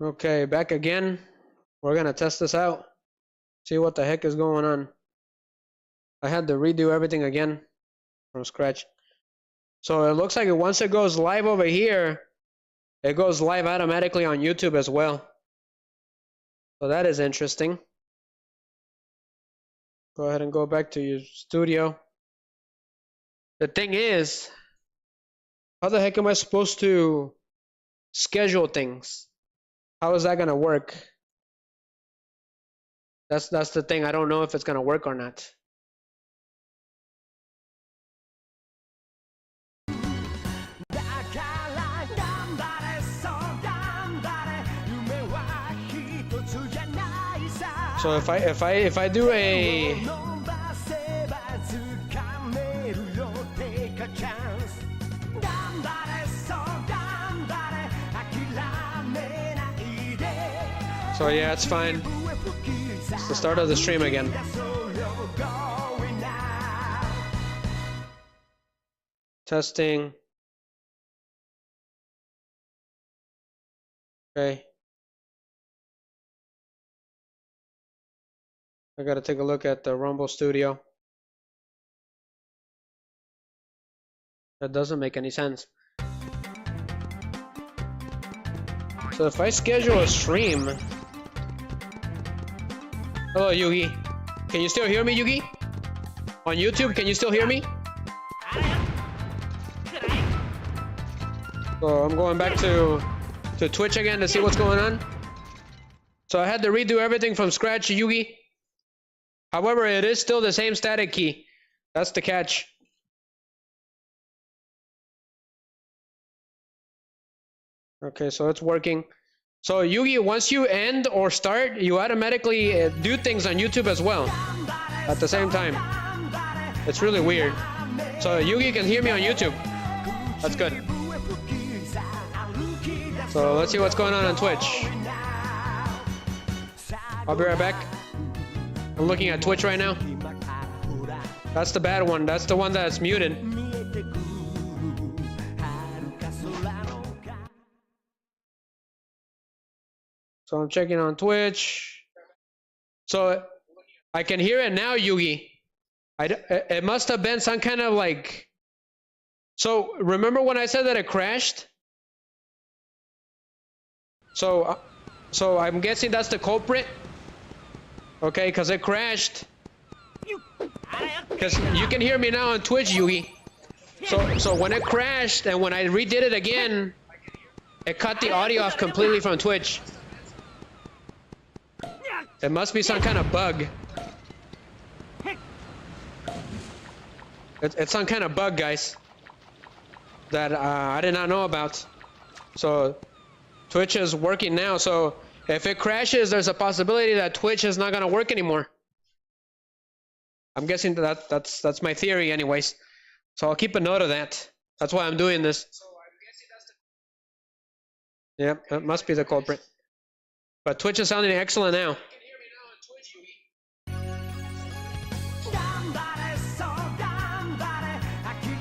Okay, back again. We're gonna test this out. See what the heck is going on. I had to redo everything again from scratch. So it looks like once it goes live over here, it goes live automatically on YouTube as well. So that is interesting. Go ahead and go back to your studio. The thing is, how the heck am I supposed to schedule things? How is that gonna work? That's the thing. I don't know if it's gonna work or not. So if I do a so yeah, it's fine. It's the start of the stream again. Testing. Okay. I gotta take a look at the Rumble Studio. That doesn't make any sense. So if I schedule a stream... Hello, Yugi. Can you still hear me, Yugi? On YouTube, can you still hear me? So I'm going back to Twitch again to see what's going on. So I had to redo everything from scratch, Yugi. However, it is still the same static key. That's the catch. Okay, so it's working. So Yugi, once you end or start, you automatically do things on YouTube as well at the same time. It's really weird. So Yugi can hear me on YouTube. That's good. So let's see what's going on Twitch. I'll be right back. I'm looking at Twitch right now. That's the bad one. That's the one that's muted. So I'm checking on Twitch. So I can hear it now, Yugi. It must have been some kind of like... So remember when I said that it crashed? So I'm guessing that's the culprit. Okay, because it crashed. Because you can hear me now on Twitch, Yugi. So when it crashed and when I redid it again, it cut the audio off completely from Twitch. It must be some kind of bug. It's some kind of bug, guys, that I did not know about. So Twitch is working now. So if it crashes, there's a possibility that Twitch is not gonna work anymore. I'm guessing that's my theory, anyways. So I'll keep a note of that. That's why I'm doing this. Yep, that must be the culprit. But Twitch is sounding excellent now.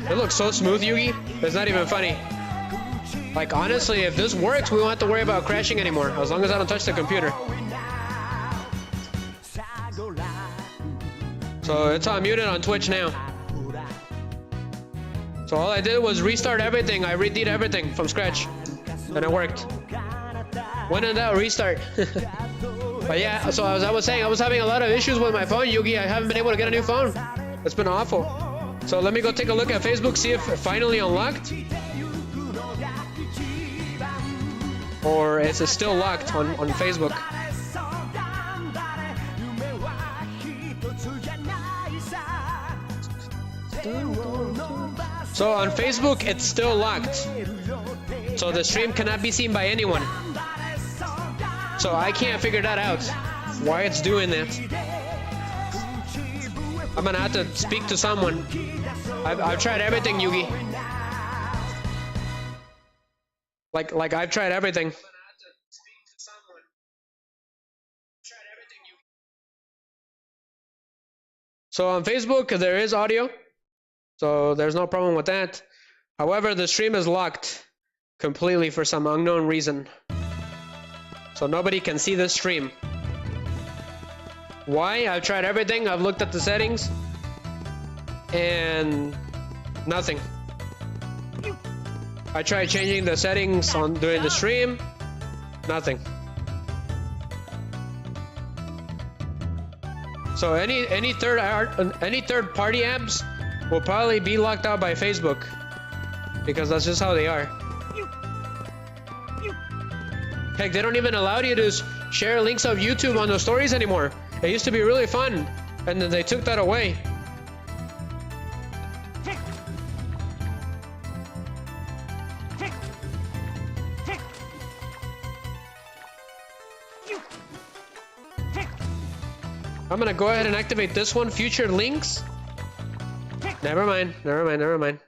It looks so smooth, Yugi. It's not even funny. Like, honestly, if this works, we won't have to worry about crashing anymore, as long as I don't touch the computer. So it's unmuted on Twitch now. So all I did was restart everything. I redid everything from scratch, and it worked. When in doubt, restart. But yeah, so as I was saying, I was having a lot of issues with my phone, Yugi. I haven't been able to get a new phone. It's been awful. So let me go take a look at Facebook, see if it finally unlocked. Or is it still locked on Facebook? So on Facebook, it's still locked. So the stream cannot be seen by anyone. So I can't figure that out, why it's doing that. I'm gonna have to speak to someone. I've tried everything, Yugi. Like I've tried everything. So on Facebook, there is audio. So there's no problem with that. However, the stream is locked completely for some unknown reason. So nobody can see the stream. Why? I've tried everything. I've looked at the settings. And nothing. I tried changing the settings on during the stream. Nothing. So any third party apps will probably be locked out by Facebook, because that's just how they are. Heck, they don't even allow you to share links of YouTube on the stories anymore. It used to be really fun, and then they took that away. I'm gonna go ahead and activate this one. Future links. Never mind. Never mind. Never mind.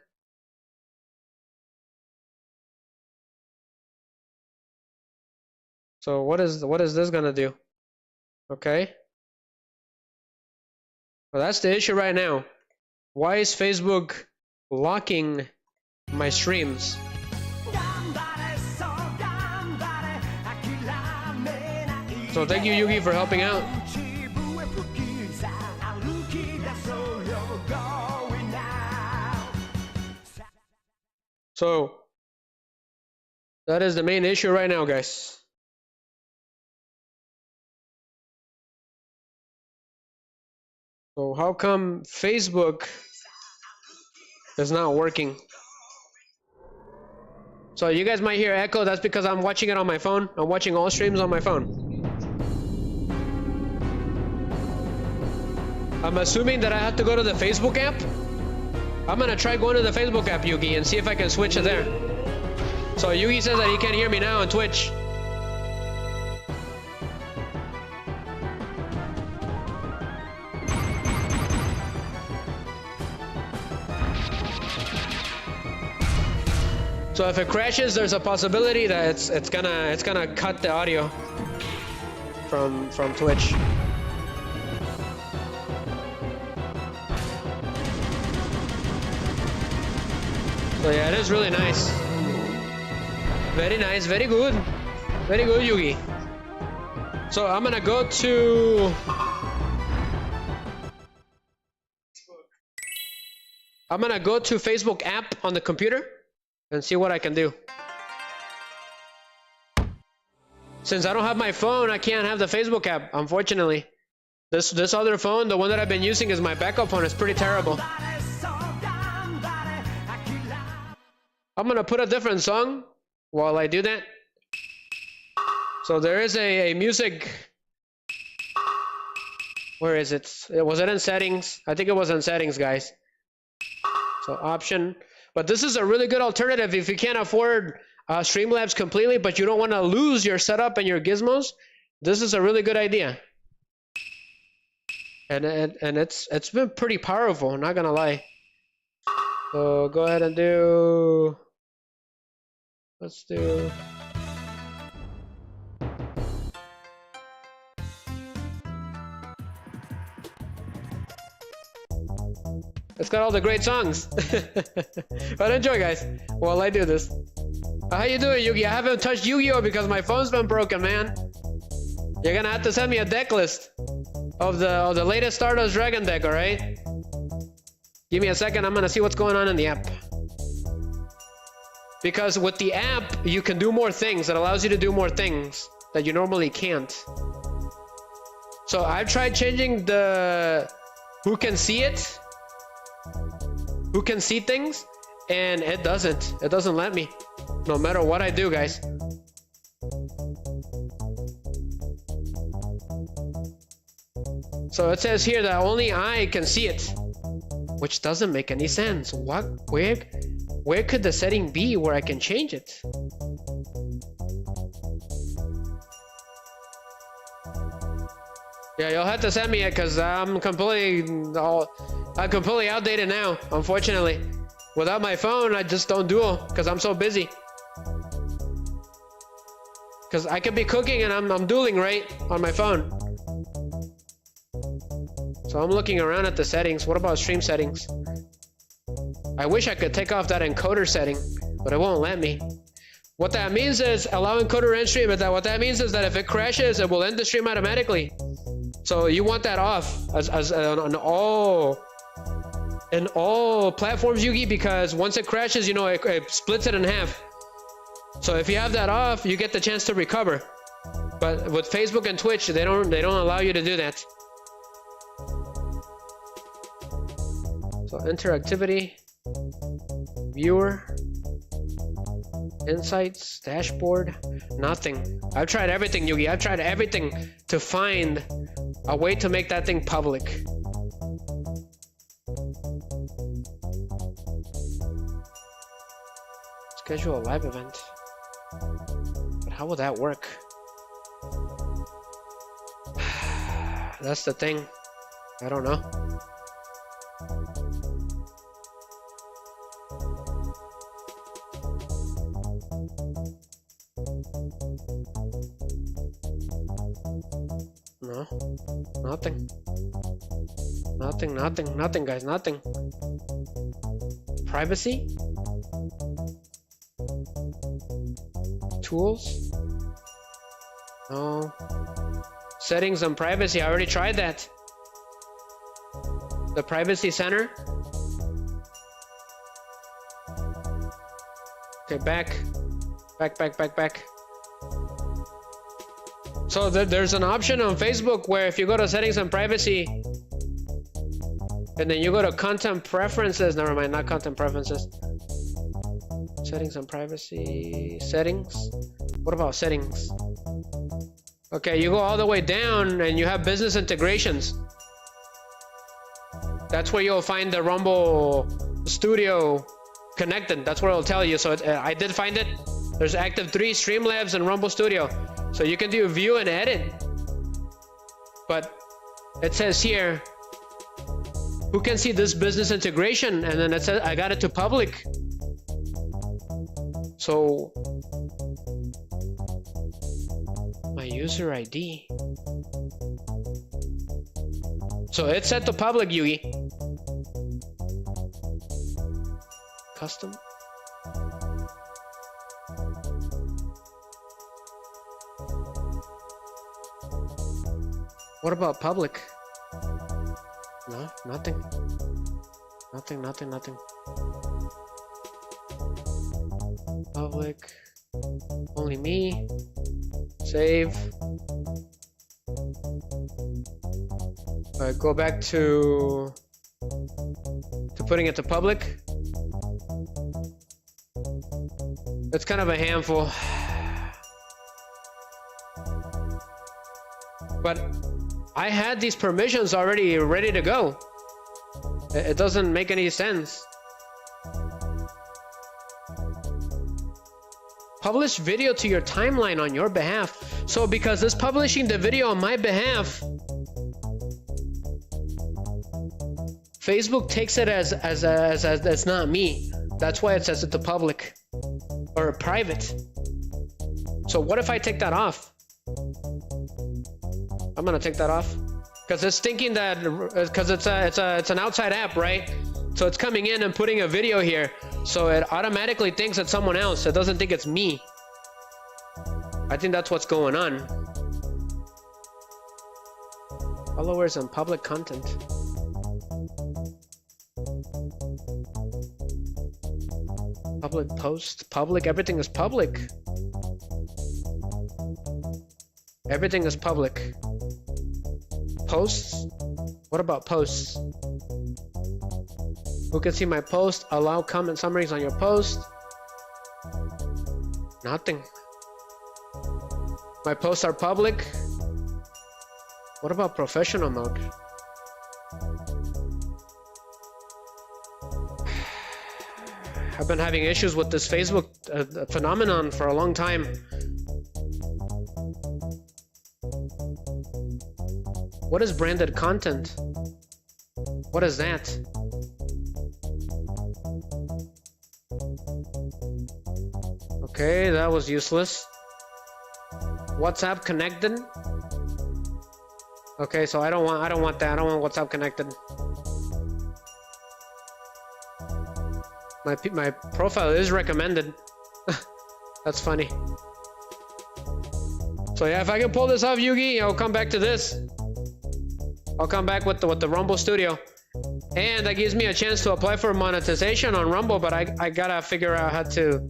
So what is this gonna do? Okay. Well, that's the issue right now. Why is Facebook locking my streams? So thank you, Yugi, for helping out. So that is the main issue right now, guys. So how come Facebook is not working? So you guys might hear echo. That's because I'm watching it on my phone. I'm watching all streams on my phone. I'm assuming that I have to go to the Facebook app. I'm gonna try going to the Facebook app, Yugi, and see if I can switch it there. So Yugi says that he can't hear me now on Twitch. So if it crashes, there's a possibility that it's gonna cut the audio from Twitch. So yeah, it is really nice. Very nice, very good. Very good, Yugi. So I'm gonna go to... I'm gonna go to Facebook app on the computer and see what I can do. Since I don't have my phone, I can't have the Facebook app, unfortunately. This other phone, the one that I've been using, is my backup phone. It's pretty terrible. I'm gonna put a different song while I do that. So there is a music. Where is it? Was it in settings? I think it was in settings, guys. So option. But this is a really good alternative if you can't afford Streamlabs completely, but you don't want to lose your setup and your gizmos. This is a really good idea. And it's been pretty powerful, not gonna lie. So go ahead and do... Let's do... It's got all the great songs. But enjoy, guys, while I do this. How you doing, Yugi? I haven't touched Yu-Gi-Oh because my phone's been broken, man. You're gonna have to send me a deck list of the latest Stardust Dragon deck, alright? Give me a second, I'm gonna see what's going on in the app. Because with the app, you can do more things. It allows you to do more things that you normally can't. So I've tried changing the who can see it, who can see things, and it doesn't let me, no matter what I do, guys. So it says here that only I can see it, which doesn't make any sense. What? Where could the setting be where I can change it? Yeah, you'll have to send me it because I'm completely outdated now, unfortunately. Without my phone, I just don't duel because I'm so busy. Because I could be cooking and I'm dueling, right, on my phone. So I'm looking around at the settings. What about stream settings? I wish I could take off that encoder setting, but it won't let me. What that means is allowing encoder end stream. What that means is that if it crashes, it will end the stream automatically. So you want that off as on all platforms, Yugi, because once it crashes, you know, it splits it in half. So if you have that off, you get the chance to recover. But with Facebook and Twitch, they don't allow you to do that. So interactivity, viewer, insights, dashboard, nothing. I've tried everything, Yugi. I've tried everything to find a way to make that thing public. Schedule a live event. But how will that work? That's the thing. I don't know. No, nothing. Nothing, guys, nothing. Privacy? Tools? No. Settings and privacy, I already tried that. The privacy center. Okay, back. So there's an option on Facebook where if you go to settings and privacy, and then you go to content preferences, never mind, not content preferences. Settings and privacy, settings. What about settings? Okay, you go all the way down and you have business integrations. That's where you'll find the Rumble Studio connected. That's where it'll tell you. So I did find it. There's Active 3, Streamlabs, and Rumble Studio. So you can do view and edit. But it says here, who can see this business integration? And then it says, I got it to public. So my user ID. So it's set to public, Yugi. Custom. What about public? No, nothing. Nothing. Public. Only me. Save. Go back to putting it to public. It's kind of a handful. But I had these permissions already ready to go. It doesn't make any sense. Publish video to your timeline on your behalf. So because it's publishing the video on my behalf, Facebook takes it as it's not me. That's why it says it to public or private. So what if I take that off? I'm gonna take that off because it's thinking that because it's an outside app, right? So it's coming in and putting a video here, so it automatically thinks it's someone else. It doesn't think it's me. I think that's what's going on. Followers and public content. Public post, public, everything is public. Everything is public. Posts? What about posts? Who can see my post? Allow comment summaries on your post. Nothing. My posts are public. What about professional mode? I've been having issues with this Facebook phenomenon for a long time. What is branded content? What is that? Okay, that was useless. WhatsApp connected. Okay, so I don't want that. I don't want WhatsApp connected. My profile is recommended. That's funny. So yeah, if I can pull this off, Yugi, I'll come back to this. I'll come back with the Rumble Studio. And that gives me a chance to apply for monetization on Rumble, but I gotta figure out how to...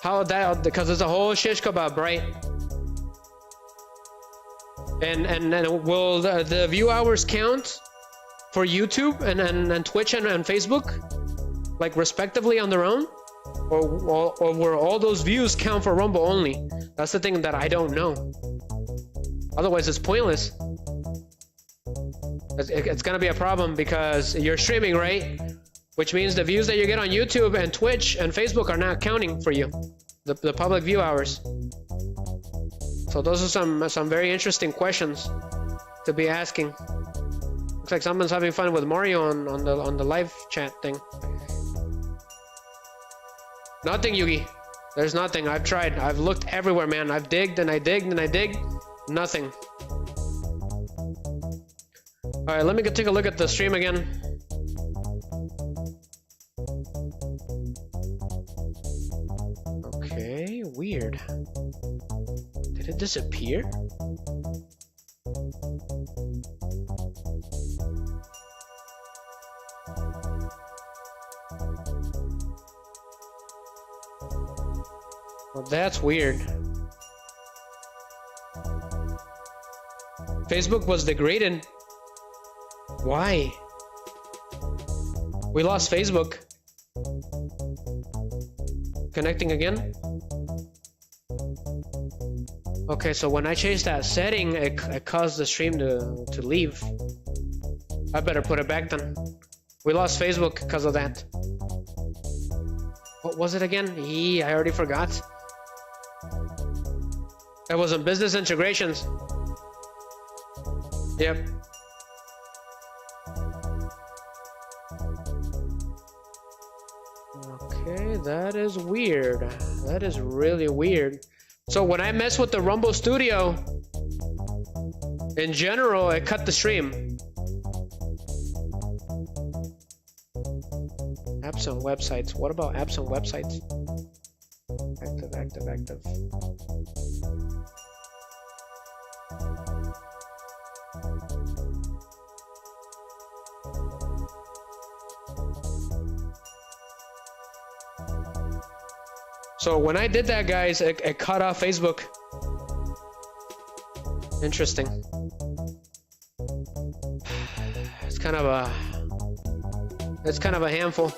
how that, because it's a whole shish kebab, right? And will the view hours count for YouTube and Twitch and Facebook, like respectively on their own? Or will all those views count for Rumble only? That's the thing that I don't know. Otherwise, it's pointless. It's gonna be a problem because you're streaming, right? Which means the views that you get on YouTube and Twitch and Facebook are not counting for you, the public view hours. So those are some very interesting questions to be asking. Looks like someone's having fun with Mario on the live chat thing. Nothing, Yugi. There's nothing. I've tried. I've looked everywhere, man. I've digged and I digged and I digged. Nothing. All right, let me go take a look at the stream again. Okay, weird. Did it disappear? Well, that's weird. Facebook was degraded. Why? We lost Facebook. Connecting again? Okay, so when I changed that setting, it caused the stream to leave. I better put it back then. We lost Facebook because of that. What was it again? I already forgot. It was on business integrations. Yep. Okay, that is weird. That is really weird. So when I mess with the Rumble Studio, in general, it cut the stream. Apps on websites. What about apps on websites? Active. So when I did that, guys, it cut off Facebook. Interesting. It's kind of a handful.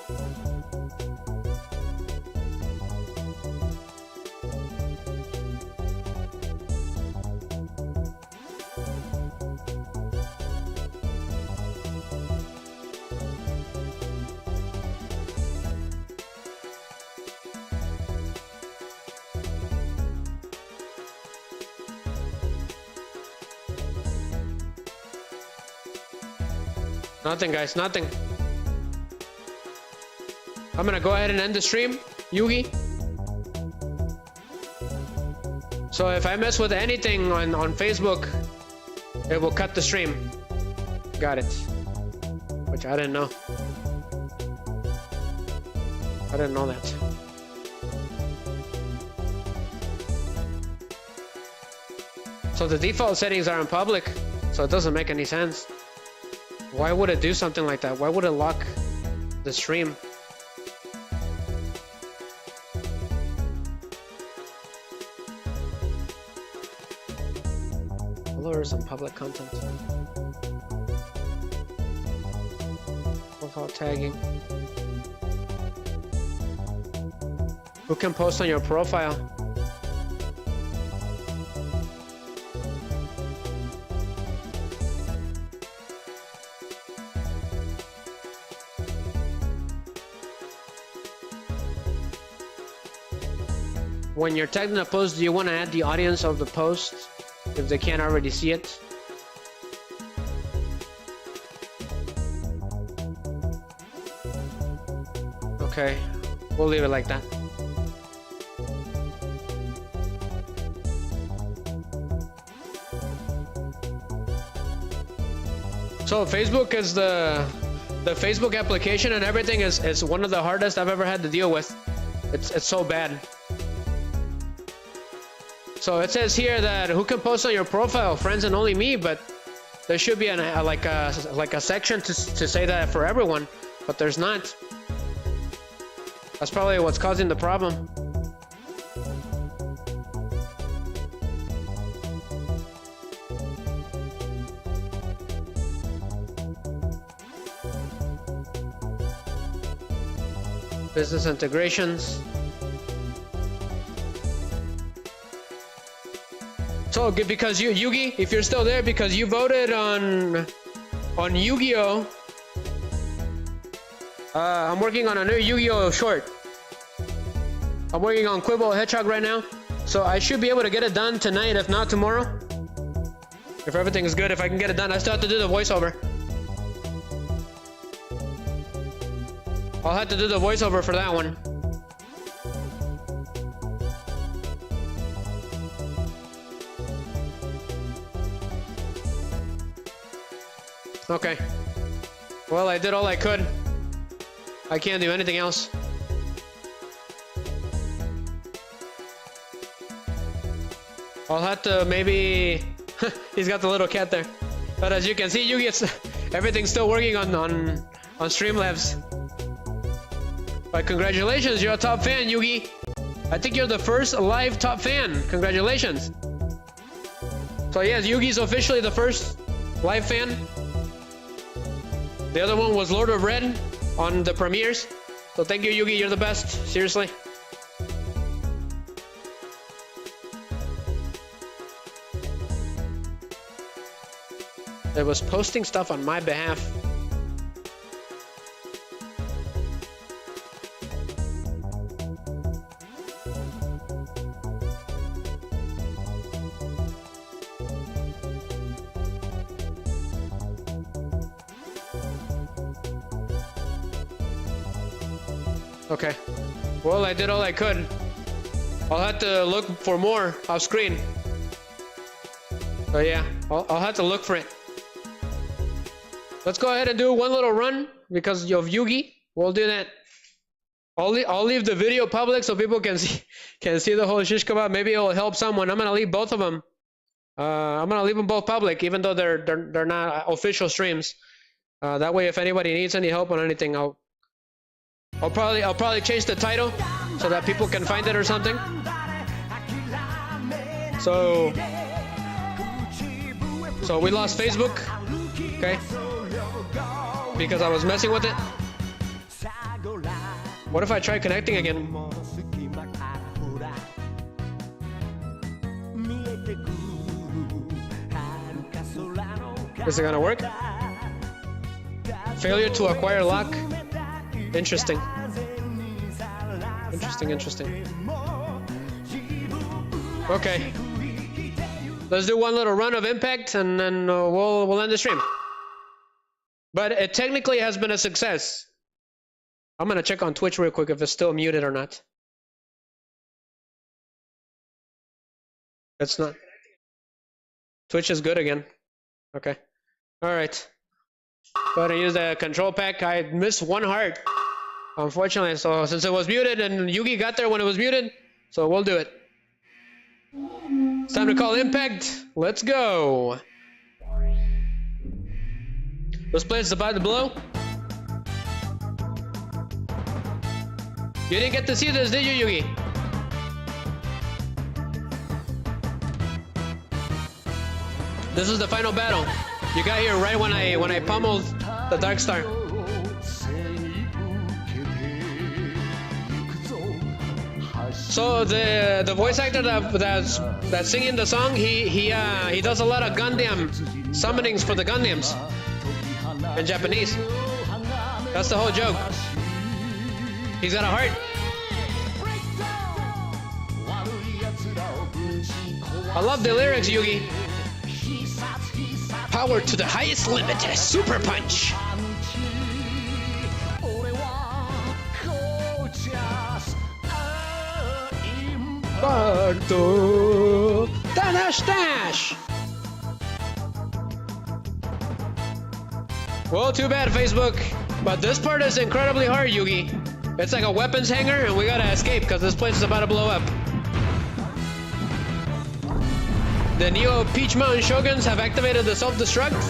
Nothing, guys, nothing. I'm gonna go ahead and end the stream, Yugi. So if I mess with anything on Facebook, it will cut the stream. Got it. Which I didn't know. I didn't know that. So the default settings are in public, so it doesn't make any sense. Why would it do something like that? Why would it lock the stream? Followers and public content. Profile tagging. Who can post on your profile? When you're tagged in a post, do you want to add the audience of the post if they can't already see it? Okay, we'll leave it like that. So Facebook is the Facebook application and everything is one of the hardest I've ever had to deal with. It's so bad. So it says here that who can post on your profile, friends and only me, but there should be like a section to say that for everyone, but there's not. That's probably what's causing the problem. Business integrations. So because Yugi, if you're still there, because you voted on Yu-Gi-Oh! I'm working on a new Yu-Gi-Oh! Short. I'm working on Quibble Hedgehog right now, so I should be able to get it done tonight, if not tomorrow. If everything is good, if I can get it done. I still have to do the voiceover. I'll have to do the voiceover for that one. Okay. Well, I did all I could. I can't do anything else. I'll have to maybe... He's got the little cat there. But as you can see, Yugi, everything's still working on STREAMLABS. But congratulations, you're a top fan, Yugi. I think you're the first live top fan. Congratulations. So yes, Yugi's officially the first live fan. The other one was Lord of Red on the premieres. So thank you, Yugi, you're the best. Seriously. It was posting stuff on my behalf. Okay. Well, I did all I could. I'll have to look for more off screen. So yeah, I'll have to look for it. Let's go ahead and do one little run because of Yugi. We'll do that. I'll leave the video public so people can see the whole shish kebab. Maybe it'll help someone. I'm gonna leave both of them. I'm gonna leave them both public, even though they're not official streams. That way, if anybody needs any help on anything, I'll probably change the title so that people can find it or something. So we lost Facebook, okay? Because I was messing with it. What if I try connecting again? Is it gonna work? Failure to acquire lock. Interesting. Interesting. Okay. Let's do one little run of impact and then we'll end the stream. But it technically has been a success. I'm gonna check on Twitch real quick if it's still muted or not. It's not. Twitch is good again. Okay. Alright. Go ahead and use the control pack. I missed one heart, unfortunately. So since it was muted and Yugi got there when it was muted, so we'll do it. It's time to call impact. Let's go. This place is about to blow. You didn't get to see this, did you, Yugi? This is the final battle. You got here right when I pummeled the Dark Star. So the voice actor that's singing the song, he does a lot of Gundam summonings for the Gundams in Japanese. That's the whole joke. He's got a heart. I love the lyrics, Yugi. Power to the highest limit, super punch. Bardo, Danastash. Well, too bad, Facebook. But this part is incredibly hard, Yugi. It's like a weapons hanger, and we gotta escape because this place is about to blow up. The Neo Peach Mountain Shoguns have activated the self-destruct.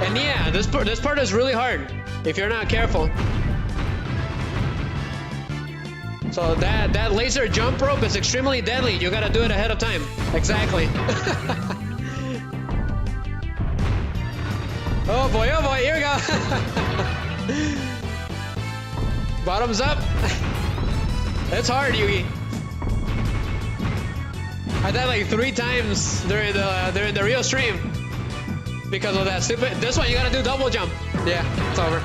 And yeah, this part is really hard if you're not careful. So that laser jump rope is extremely deadly. You gotta do it ahead of time. Exactly. Oh boy, here we go. Bottoms up. It's hard, Yugi. I died like 3 times during the real stream because of that stupid. This one you gotta do double jump. Yeah, it's over.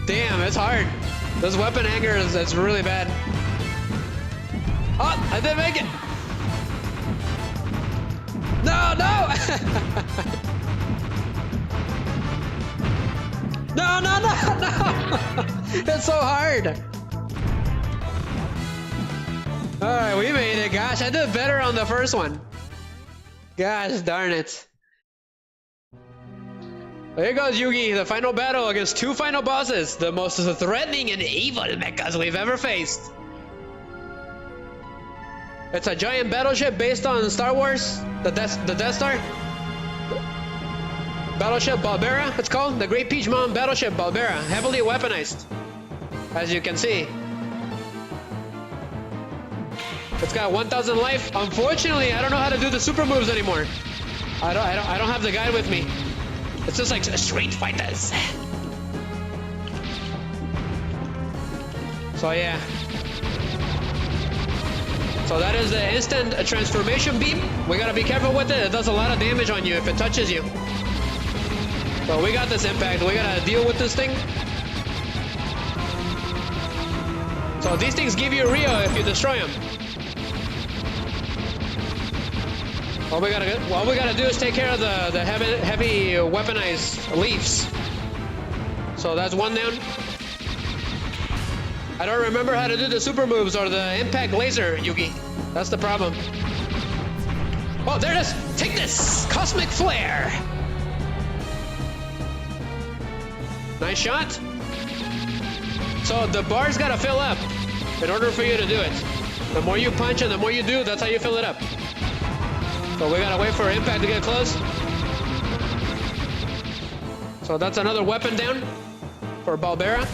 Damn, it's hard. This weapon hanger is really bad. Oh, I didn't make it. No, no. No. It's so hard. All right, we made it. Gosh, I did better on the first one. Gosh darn it. Here goes Yugi, the final battle against 2 final bosses, the most threatening and evil mechas we've ever faced. It's a giant battleship based on Star Wars, the Death Star. Battleship Balbera, it's called. The Great Peach Mountain Battleship Balbera, heavily weaponized, as you can see. It's got 1,000 life. Unfortunately, I don't know how to do the super moves anymore. I don't have the guide with me. It's just like Street Fighters. So yeah. So that is the instant transformation beam. We gotta be careful with it. It does a lot of damage on you if it touches you. So we got this impact. We gotta deal with this thing. So these things give you Rio if you destroy them. All we gotta do is take care of the heavy weaponized leaves. So that's 1 down. I don't remember how to do the super moves or the impact laser, Yugi. That's the problem. Oh, there it is! Take this! Cosmic Flare! Nice shot. So the bar's gotta fill up in order for you to do it. The more you punch and the more you do, that's how you fill it up. So we gotta wait for impact to get close. So that's another weapon down for Balbera.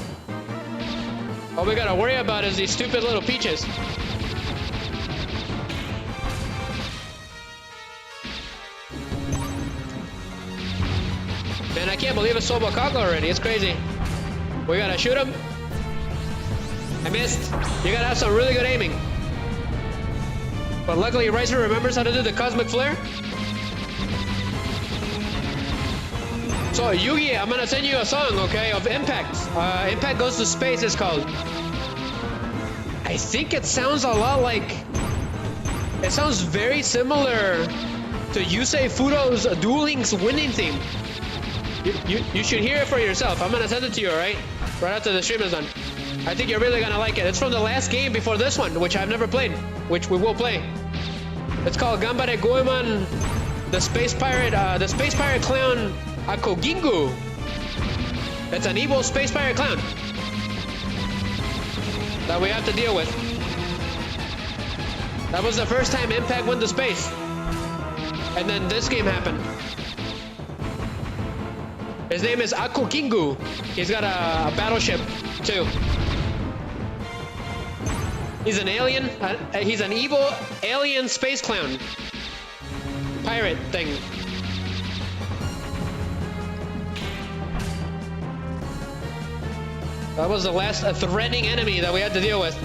All we gotta worry about is these stupid little peaches. Man, I can't believe it's Sobakaga already. It's crazy. We gotta shoot him. I missed. You gotta have some really good aiming. But luckily, Ricer remembers how to do the Cosmic Flare. So, Yugi, I'm gonna send you a song, okay, of Impact. Impact Goes to Space is called. I think it sounds a lot like... It sounds very similar to Yusei Fudo's Duel Links winning theme. You should hear it for yourself. I'm gonna send it to you, alright? Right after the stream is done. I think you're really gonna like it. It's from the last game before this one, which I've never played, which we will play. It's called Gambare Goemon, the space pirate clown Akogingu. It's an evil space pirate clown that we have to deal with. That was the first time Impact went to space. And then this game happened. His name is Akogingu. He's got a battleship too. He's an alien. He's an evil alien space clown. Pirate thing. That was the last threatening enemy that we had to deal with.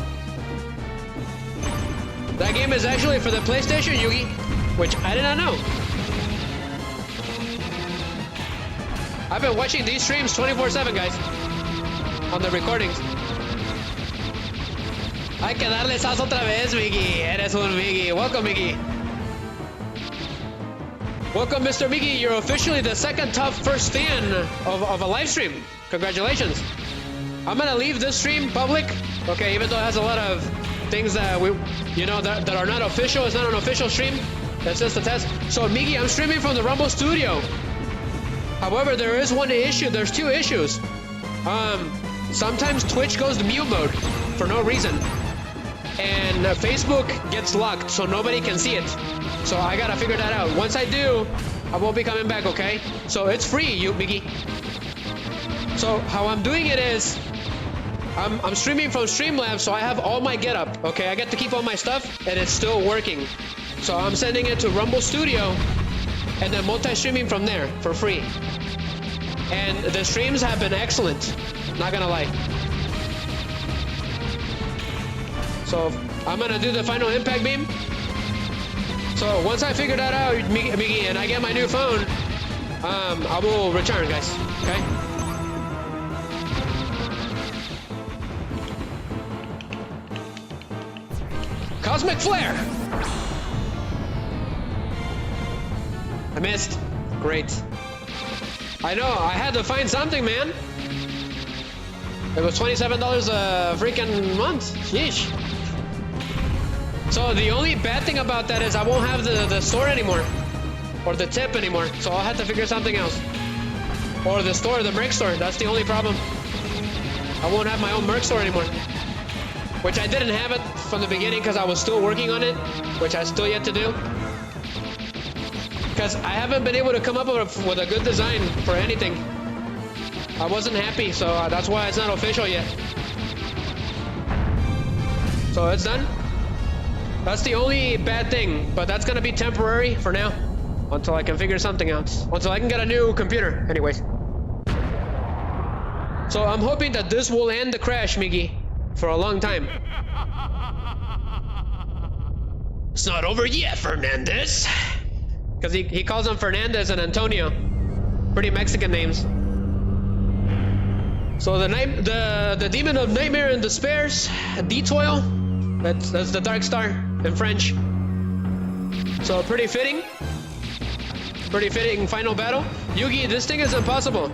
That game is actually for the PlayStation, Yugi, which I did not know. I've been watching these streams 24/7, guys, on the recordings. Hay que darle sas otra vez, Miggy. Eres un Miggy. Welcome, Miggy. Welcome, Mr. Miggy. You're officially the second top first fan of a live stream. Congratulations. I'm gonna leave this stream public, okay, even though it has a lot of things that that are not official. It's not an official stream. That's just a test. So, Miggy, I'm streaming from the Rumble Studio. However, there is one issue. There's two issues. Sometimes Twitch goes to mute mode for no reason. And Facebook gets locked, so nobody can see it. So I gotta figure that out. Once I do, I won't be coming back, okay? So it's free, you Miggy. So how I'm doing it is, I'm streaming from STREAMLABS, so I have all my getup, okay? I get to keep all my stuff, and it's still working. So I'm sending it to Rumble Studio, and then multi-streaming from there for free. And the streams have been excellent, not gonna lie. So I'm gonna do the final impact beam. So once I figure that out, Miggy, and I get my new phone, I will return, guys, okay? Cosmic Flare! I missed. Great. I know, I had to find something, man. It was $27 a freaking month. Yeesh. So the only bad thing about that is I won't have the store anymore. Or the tip anymore. So I'll have to figure something else. Or the store, the merc store. That's the only problem. I won't have my own merc store anymore. Which I didn't have it from the beginning because I was still working on it. Which I still yet to do. Because I haven't been able to come up with a good design for anything. I wasn't happy, so that's why it's not official yet. So it's done. That's the only bad thing, but that's gonna be temporary for now. Until I can figure something out. Until I can get a new computer, anyways. So I'm hoping that this will end the crash, Miggy, for a long time. It's not over yet, Fernandez. Because he calls them Fernandez and Antonio. Pretty Mexican names. So the demon of nightmare and despairs, Detoil. That's the Dark Star in French. So pretty fitting. Pretty fitting final battle. Yugi, this thing is impossible.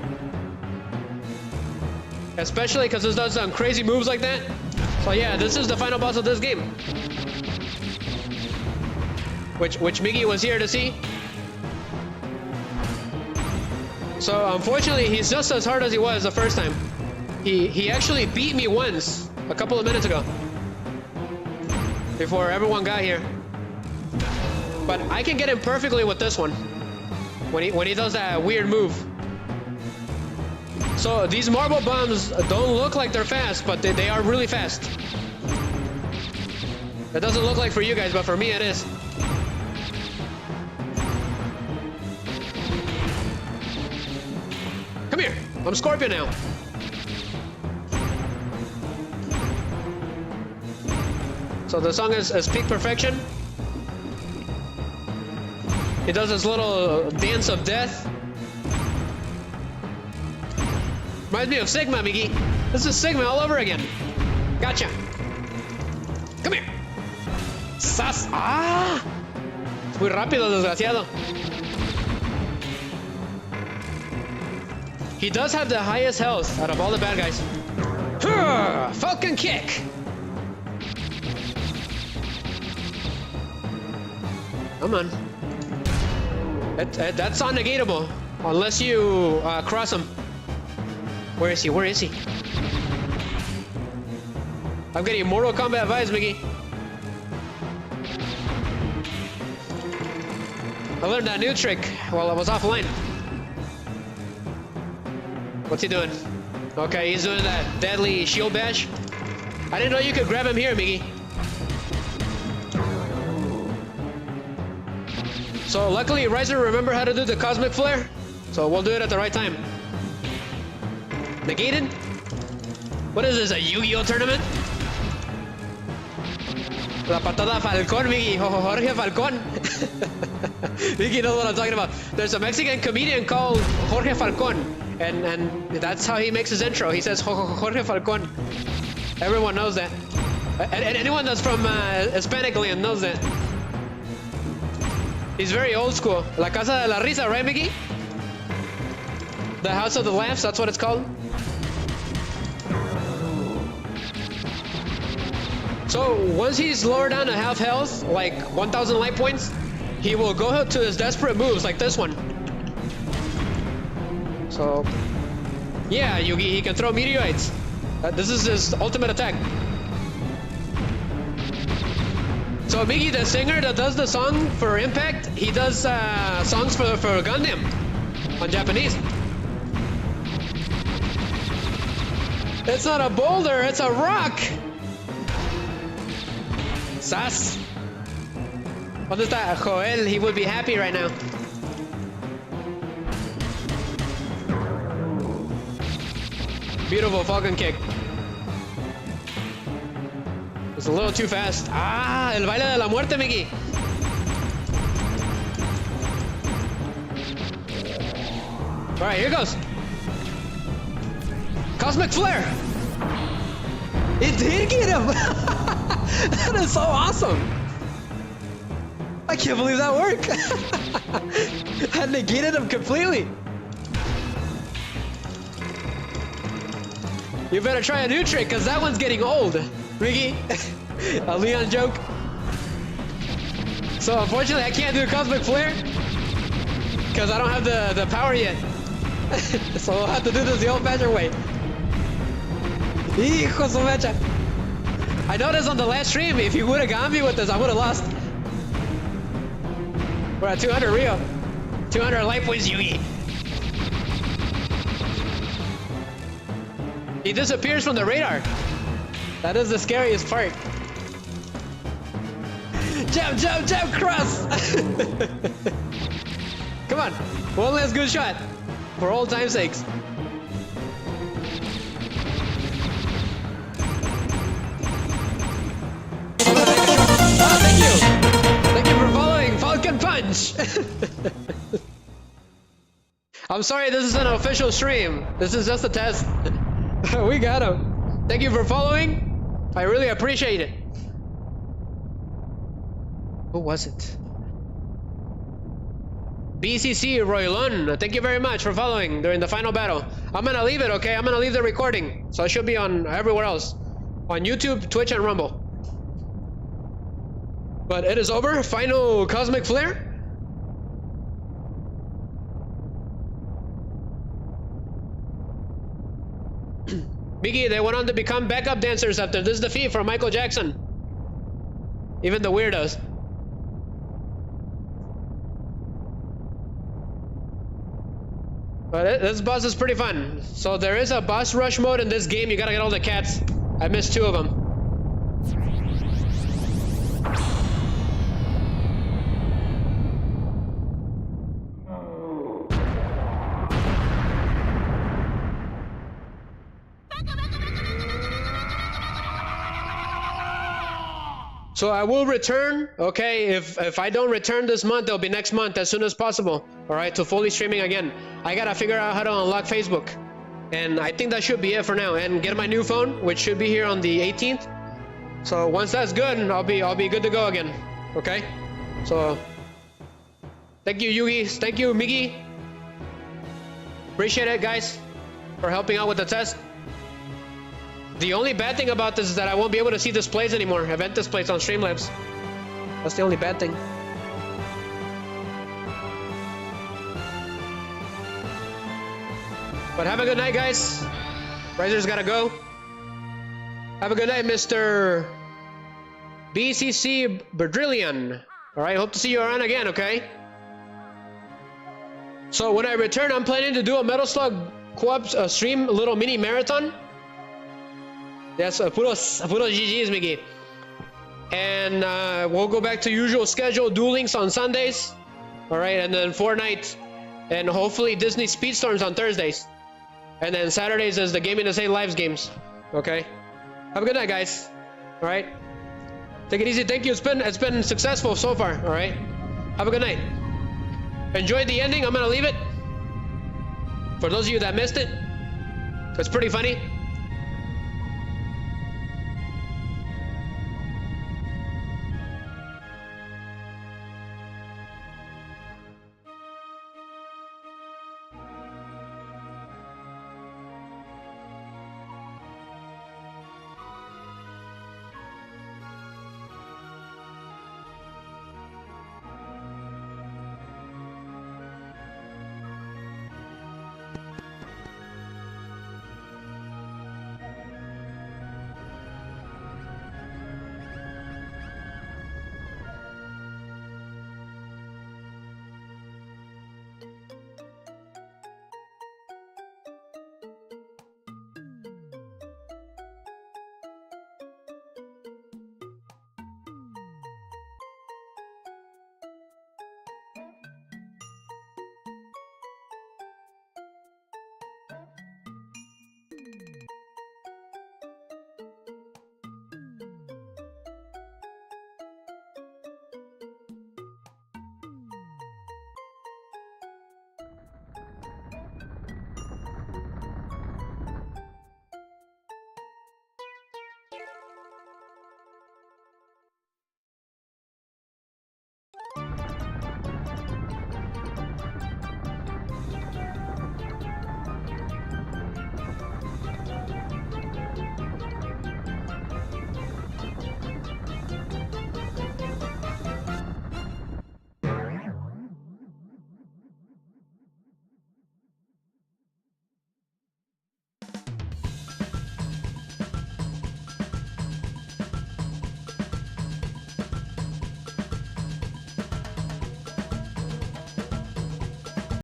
Especially because this does some crazy moves like that. So yeah, this is the final boss of this game. Which Miggy was here to see. So unfortunately, he's just as hard as he was the first time. He actually beat me once, a couple of minutes ago. Before everyone got here. But I can get him perfectly with this one. When he does that weird move. So these marble bombs don't look like they're fast, but they are really fast. It doesn't look like for you guys, but for me it is. Come here, I'm Scorpion now. So the song is peak perfection. He does this little dance of death. Reminds me of Sigma, Miggy. This is Sigma all over again. Gotcha. Come here. ¡Sas! ¡Ah! Es muy rápido, desgraciado. He does have the highest health out of all the bad guys. Falcon kick. Come on. That's unnegatable. Unless you cross him. Where is he? Where is he? I'm getting Mortal Kombat vibes, Miggy. I learned that new trick while I was offline. What's he doing? Okay, he's doing that deadly shield bash. I didn't know you could grab him here, Miggy. So luckily, Riser remember how to do the Cosmic Flare. So we'll do it at the right time. Negated? What is this, a Yu-Gi-Oh tournament? La patada Falcón, Miggy. Jorge Falcón. Miggy knows what I'm talking about. There's a Mexican comedian called Jorge Falcón. And that's how he makes his intro. He says Jorge Falcón. Everyone knows that. And anyone that's from Hispanic land knows that. He's very old school. La Casa de la Risa, right, Miggy? The House of the Laughs, that's what it's called. So once he's lower down to half health, like 1,000 life points, he will go to his desperate moves like this one. So, yeah, Yugi, he can throw meteorites. This is his ultimate attack. So Miggy, the singer that does the song for Impact, he does songs for Gundam on Japanese. It's not a boulder, it's a rock. Sas. ¿Dónde está Joel? He would be happy right now. Beautiful Falcon kick. It's a little too fast. Ah, el baile de la muerte, Mickey. All right, here goes. Cosmic Flare. It did get him. That is so awesome. I can't believe that worked. I negated him completely. You better try a new trick, because that one's getting old. Ricky, a Leon joke. So unfortunately, I can't do a Cosmic Flare, because I don't have the power yet. So we'll have to do this the old-fashioned way. Hijo su mecha. I noticed on the last stream, if you would have got me with this, I would have lost. We're at 200 Rio. 200 life points, Yugi. He disappears from the radar. That is the scariest part. Jump, jump, jump, cross! Come on, one last good shot. For old time's sakes. Oh, thank you! Thank you for following Falcon Punch! I'm sorry, this is an official stream. This is just a test. We got him. Thank you for following. I really appreciate it. Who was it? BCC Roylon. Thank you very much for following during the final battle. I'm gonna leave it, okay? I'm gonna leave the recording. So it should be on everywhere else. On YouTube, Twitch, and Rumble. But it is over. Final Cosmic Flare. Biggie, they went on to become backup dancers after this defeat from Michael Jackson. Even the weirdos. But this boss is pretty fun. So there is a boss rush mode in this game. You gotta get all the cats. I missed 2 of them. So I will return, okay? If I don't return this month, it'll be next month as soon as possible, all right, to fully streaming again. I gotta figure out how to unlock Facebook. And I think that should be it for now. And get my new phone, which should be here on the 18th. So once that's good, I'll be good to go again, okay? So thank you, Yugi. Thank you, Miggy. Appreciate it, guys, for helping out with the test. The only bad thing about this is that I won't be able to see displays anymore, event displays on Streamlabs. That's the only bad thing. But have a good night, guys. Riser's gotta go. Have a good night, Mr. BCC Badrillion. All right, hope to see you around again, okay? So when I return, I'm planning to do a Metal Slug co-op stream, a little mini marathon. Yes, puros GG's, Miggy. And we'll go back to usual schedule, Duel Links on Sundays. All right, and then Fortnite. And hopefully Disney Speedstorms on Thursdays. And then Saturdays is the Gaming to Save Lives games. Okay? Have a good night, guys. All right? Take it easy. Thank you. It's been successful so far. All right? Have a good night. Enjoyed the ending. I'm going to leave it. For those of you that missed it, it's pretty funny.